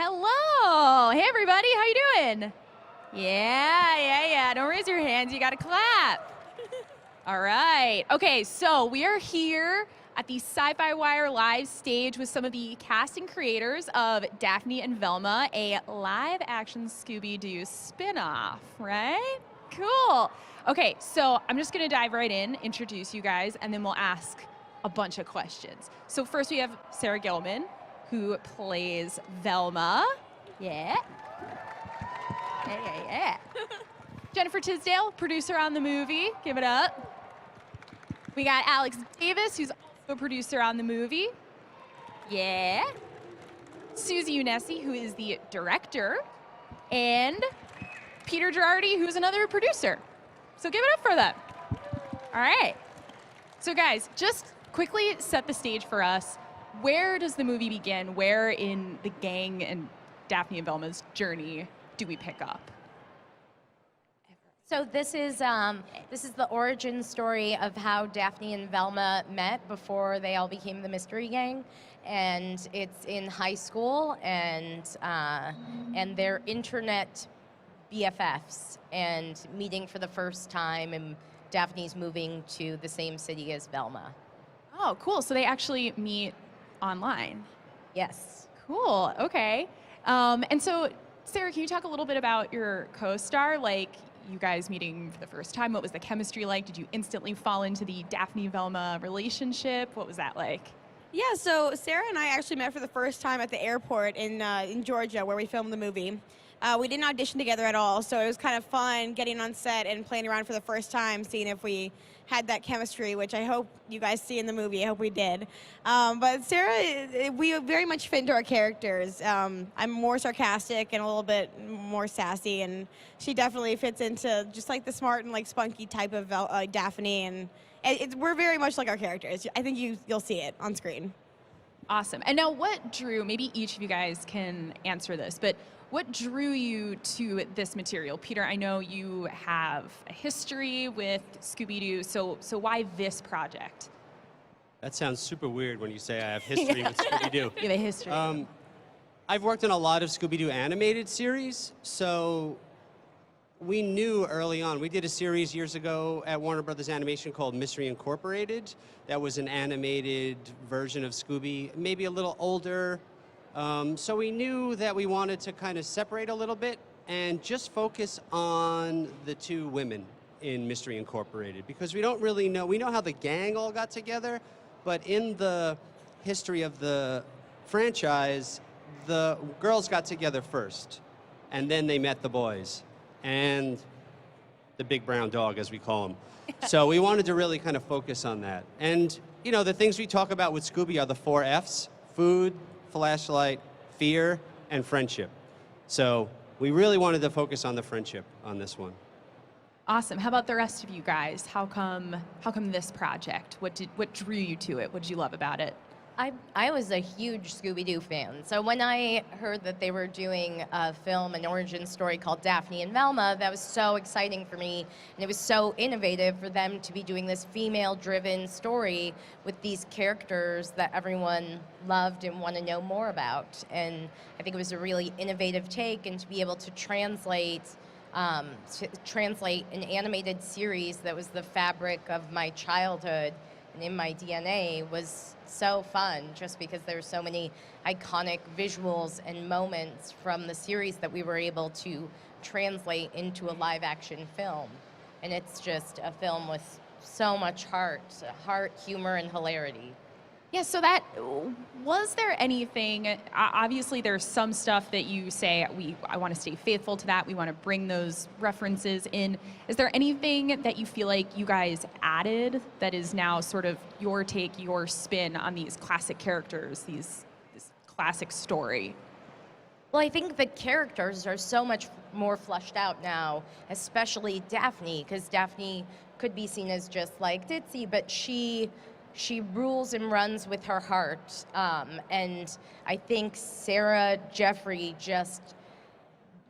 Hello. Hey, everybody. How you doing? Yeah. Don't raise your hands. You got to clap. All right. Okay, so we are here at the Sci-Fi Wire live stage with some of the cast and creators of Daphne and Velma, a live-action Scooby-Doo spinoff, right? Cool. Okay, so I'm just going to dive right in, introduce you guys, and then we'll ask a bunch of questions. So first we have Sarah Gilman, who plays Velma. Yeah. Jennifer Tisdale, producer on the movie. Give it up. We got Alex Davis, who's also a producer on the movie. Yeah. Susie Unessi, who is the director. And Peter Girardi, who's another producer. So give it up for them. All right. So guys, just quickly set the stage for us. Where does the movie begin? Where in the gang and Daphne and Velma's journey do we pick up? So this is the origin story of how Daphne and Velma met before they all became the Mystery Gang, and it's in high school, and they're internet BFFs and meeting for the first time, and Daphne's moving to the same city as Velma. Oh, cool. So they actually meet online. Yes. Cool. Okay. And so, Sarah, can you talk a little bit about your co-star? Like, you guys meeting for the first time, what was the chemistry like? Did you instantly fall into the Daphne-Velma relationship? What was that like? Yeah, so Sarah and I actually met for the first time at the airport in Georgia, where we filmed the movie. We didn't audition together at all, so it was kind of fun getting on set and playing around for the first time, seeing if we had that chemistry, which I hope you guys see in the movie. I hope we did. But Sarah, we very much fit into our characters. I'm more sarcastic and a little bit more sassy, and she definitely fits into just like the smart and like spunky type of Daphne, and we're very much like our characters. I think you'll see it on screen. Awesome. And now what drew, maybe each of you guys can answer this, but what drew you to this material? Peter, I know you have a history with Scooby-Doo, so why this project? That sounds super weird when you say I have history with Scooby-Doo. You have a history. I've worked on a lot of Scooby-Doo animated series, so we knew early on. We did a series years ago at Warner Brothers Animation called Mystery Incorporated. That was an animated version of Scooby, maybe a little older. So we knew that we wanted to kind of separate a little bit and just focus on the two women in Mystery Incorporated, because we don't really know. We know how the gang all got together, but in the history of the franchise, the girls got together first, and then they met the boys and the big brown dog, as we call him. So we wanted to really kind of focus on that. And, you know, the things we talk about with Scooby are the 4 Fs: food, flashlight, fear, and friendship. So we really wanted to focus on the friendship on this one. Awesome. How about the rest of you guys? How come this project? What drew you to it? What did you love about it? I was a huge Scooby-Doo fan, so when I heard that they were doing a film, an origin story called Daphne and Velma, that was so exciting for me, and it was so innovative for them to be doing this female-driven story with these characters that everyone loved and want to know more about. And I think it was a really innovative take, and to be able to translate an animated series that was the fabric of my childhood and in my DNA was so fun, just because there were so many iconic visuals and moments from the series that we were able to translate into a live action film. And it's just a film with so much heart, humor, and hilarity. Yeah, so was there anything, obviously there's some stuff that you say, I want to stay faithful to that, we want to bring those references in. Is there anything that you feel like you guys added that is now sort of your take, your spin on these classic characters, this classic story? Well, I think the characters are so much more fleshed out now, especially Daphne, because Daphne could be seen as just like ditzy, but she rules and runs with her heart. And I think Sarah Jeffrey just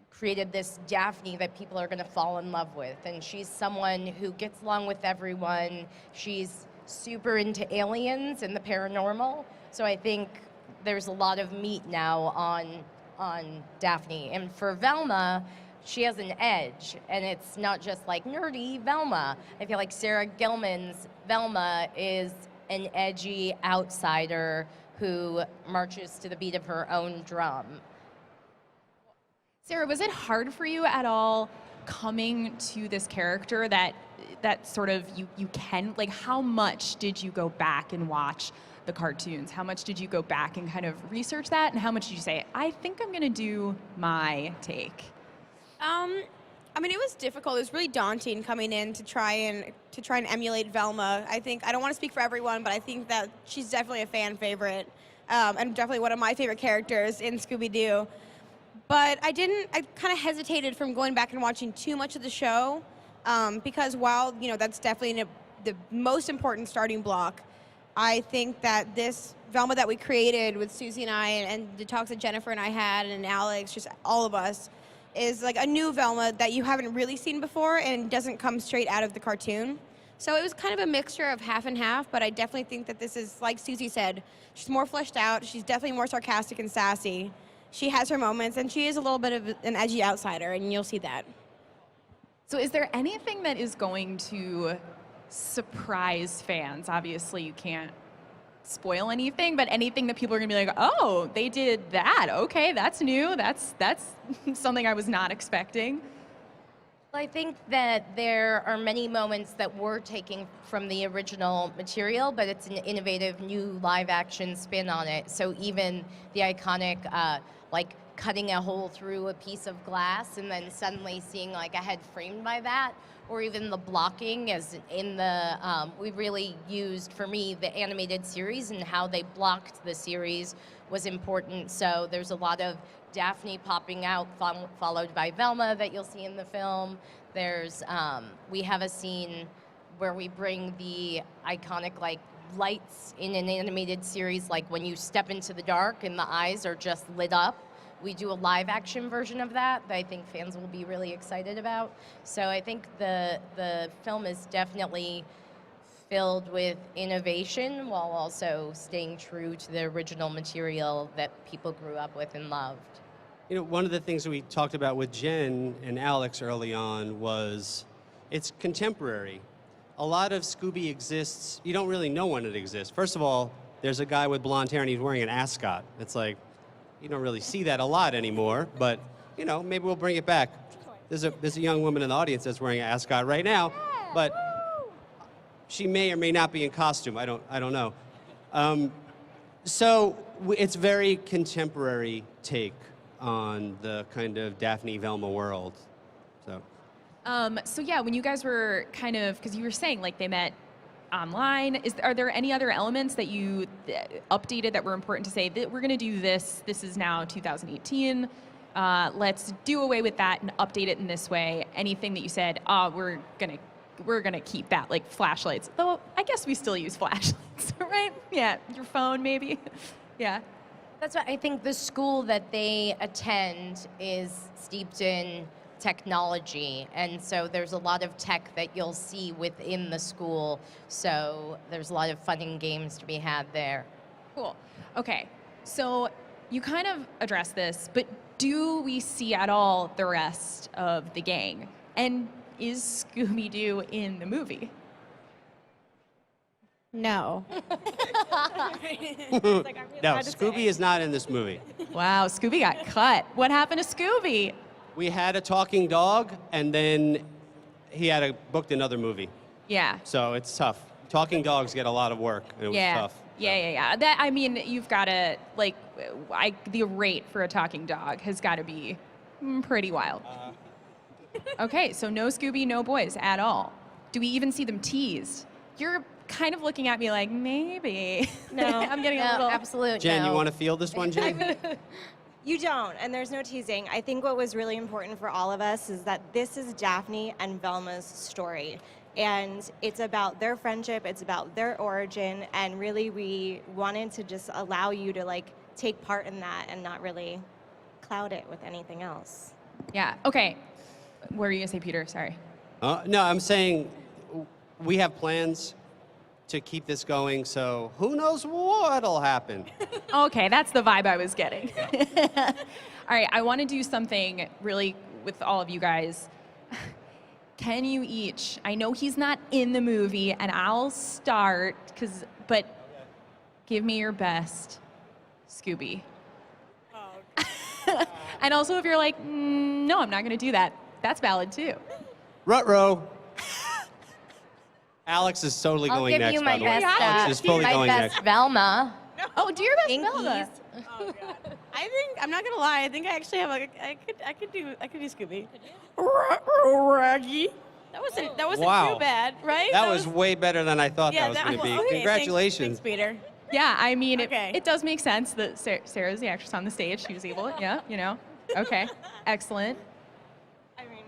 created this Daphne that people are going to fall in love with. And she's someone who gets along with everyone. She's super into aliens and the paranormal. So I think there's a lot of meat now on on Daphne. And for Velma, she has an edge, and it's not just like nerdy Velma. I feel like Sarah Gilman's Velma is an edgy outsider who marches to the beat of her own drum. Sarah, was it hard for you at all coming to this character that sort of you can, like, how much did you go back and watch the cartoons? How much did you go back and kind of research that? And how much did you say, I think I'm gonna do my take? I mean, it was difficult. It was really daunting coming in to try and emulate Velma. I don't want to speak for everyone, but I think that she's definitely a fan favorite, and definitely one of my favorite characters in Scooby-Doo. But I kind of hesitated from going back and watching too much of the show, because while, that's definitely the most important starting block, I think that this Velma that we created with Susie and I, and the talks that Jennifer and I had, and Alex, just all of us, is like a new Velma that you haven't really seen before and doesn't come straight out of the cartoon. So it was kind of a mixture of half and half, but I definitely think that this is, like Susie said, she's more fleshed out, she's definitely more sarcastic and sassy. She has her moments, and she is a little bit of an edgy outsider, and you'll see that. So is there anything that is going to surprise fans? Obviously, you can't spoil anything, but anything that people are gonna be like, oh, they did that. Okay, that's new. That's something I was not expecting. Well, I think that there are many moments that we're taking from the original material, but it's an innovative new live action spin on it. So even the iconic, like cutting a hole through a piece of glass and then suddenly seeing like a head framed by that, or even the blocking as in the, we really used, for me, the animated series and how they blocked the series was important. So there's a lot of Daphne popping out, followed by Velma that you'll see in the film. There's, we have a scene where we bring the iconic like lights in an animated series, like when you step into the dark and the eyes are just lit up. We do a live action version of that I think fans will be really excited about. So I think the film is definitely filled with innovation while also staying true to the original material that people grew up with and loved. One of the things that we talked about with Jen and Alex early on was it's contemporary. A lot of Scooby exists, you don't really know when it exists. First of all, there's a guy with blonde hair and he's wearing an ascot. It's like, you don't really see that a lot anymore, but maybe we'll bring it back. There's a young woman in the audience that's wearing an ascot right now, but she may or may not be in costume. I don't know. So it's very contemporary take on the kind of Daphne Velma world. So yeah, when you guys were kind of, because you were saying like they met online, are there any other elements that you updated that were important to say that we're going to do this? This is now 2018. Let's do away with that and update it in this way. Anything that you said, we're gonna keep that, like flashlights. Though I guess we still use flashlights, right? Yeah, your phone maybe. Yeah. That's what I think the school that they attend is steeped in technology, and so there's a lot of tech that you'll see within the school, so there's a lot of fun and games to be had there. Cool. Okay, so you kind of addressed this, but do we see at all the rest of the gang? And is Scooby-Doo in the movie? No. No, Scooby is not in this movie. Wow, Scooby got cut. What happened to Scooby? We had a talking dog, and then he had booked another movie. Yeah. So it's tough. Talking dogs get a lot of work, and it was tough. Yeah. That, I mean, you've got to, like, the rate for a talking dog has got to be pretty wild. Okay, so no Scooby, no boys at all. Do we even see them teased? You're kind of looking at me like, maybe. No. I'm getting a little... Absolute Jen, no. you want to feel this one, Jen? You don't, and there's no teasing. I think what was really important for all of us is that this is Daphne and Velma's story. And it's about their friendship, it's about their origin, and really we wanted to just allow you to like take part in that and not really cloud it with anything else. Yeah, okay. What were you going to say, Peter? Sorry. No, I'm saying we have plans to keep this going, so who knows what'll happen. Okay, that's the vibe I was getting. All right, I want to do something really with all of you guys. Can you each? I know he's not in the movie, and I'll start, but give me your best, Scooby. And also, if you're like, no, I'm not going to do that, that's valid too. Ruh-roh. Alex is totally I'll going give next, you by my the way. best, Alex is fully my going best next. Velma. Oh, do your best, Pinkies. Velma. I think I'm not gonna lie. I think I actually have I could do Scooby. Raggy. That wasn't Wow. too bad, right? That was way better than I thought that was going to be. okay, Congratulations. Thanks, Peter. Yeah, I mean, Okay. it does make sense that Sarah's the actress on the stage. She was able, yeah, you know. Okay, excellent. I mean,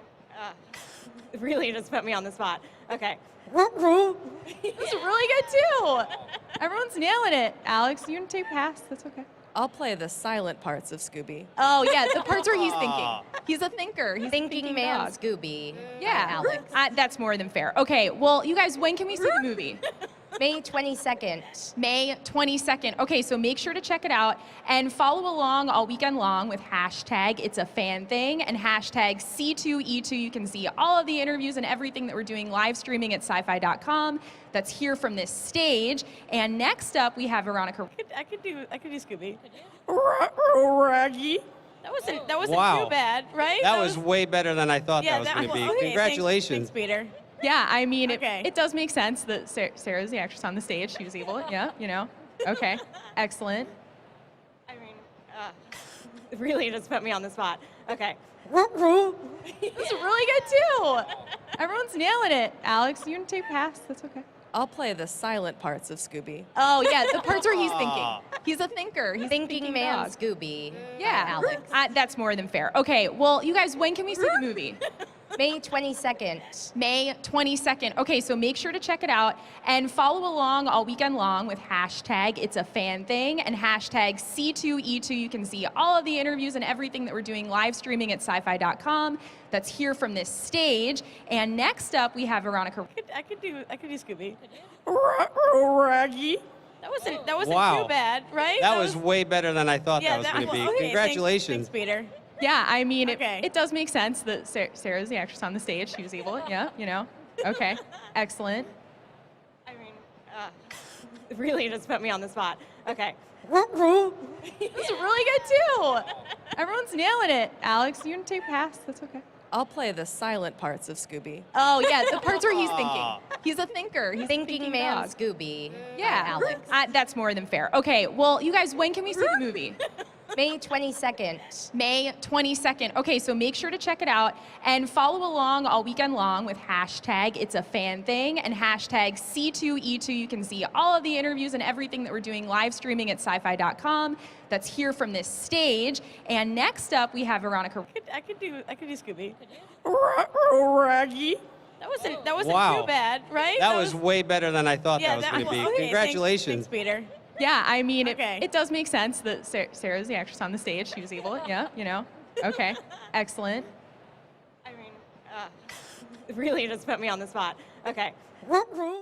really just put me on the spot. Okay. This is really good too. Everyone's nailing it. Alex, you can take pass. That's okay. I'll play the silent parts of Scooby. Oh yeah, the parts where he's thinking. He's a thinker. He's a Thinking man dog. Scooby. Yeah, Alex. That's more than fair. Okay, well, you guys, when can we see the movie? May 22nd. May 22nd. Okay, so make sure to check it out and follow along all weekend long with hashtag It's a Fan Thing and hashtag C2E2. You can see all of the interviews and everything that we're doing live streaming at sci-fi.com. That's here from this stage. And next up, we have Veronica. I could do Scooby. Raggy. That wasn't Wow. too bad, right? That was way better than I thought that was going to be. okay, Congratulations. Thanks, Peter. Yeah, I mean, Okay. it does make sense that Sarah's the actress on the stage. She was able, yeah, you know. Okay, excellent. I mean, really just put me on the spot. Okay. This is really good too. Everyone's nailing it. Alex, you can take pass. That's okay. I'll play the silent parts of Scooby. Oh yeah, the parts where he's thinking. He's a thinker. He's a Thinking man dog. Scooby. Yeah, Alex. That's more than fair. Okay, well, you guys, when can we see the movie? May 22nd. May 22nd. Okay, so make sure to check it out and follow along all weekend long with hashtag It's a Fan Thing and hashtag C2E2. You can see all of the interviews and everything that we're doing live streaming at sci-fi.com. That's here from this stage. And next up, we have Veronica. I could do Scooby. Raggy. That wasn't Wow. too bad, right? That was way better than I thought that was going to be. okay, Congratulations. Thanks, Peter. Yeah, I mean, Okay. it does make sense that Sarah's the actress on the stage. She was able, yeah, you know. Okay, excellent. I mean, really just put me on the spot. Okay. This is really good too. Everyone's nailing it. Alex, you can take pass. That's okay. I'll play the silent parts of Scooby. Oh yeah, the parts where he's thinking. He's a thinker. He's a Thinking man dog. Scooby. Yeah, Alex. that's more than fair. Okay, well, you guys, when can we see the movie? May 22nd. May 22nd. Okay, so make sure to check it out and follow along all weekend long with hashtag It's a Fan Thing and hashtag C2E2. You can see all of the interviews and everything that we're doing live streaming at sci-fi.com. That's here from this stage. And next up, we have Veronica. I could do Scooby. Raggy. That wasn't Wow. too bad, right? That was way better than I thought that was going to be. okay, Congratulations. Thanks, Peter. Yeah, I mean, Okay. it does make sense that Sarah's the actress on the stage. She was able, yeah, you know. Okay, excellent. I mean, really just put me on the spot. Okay. Raggy.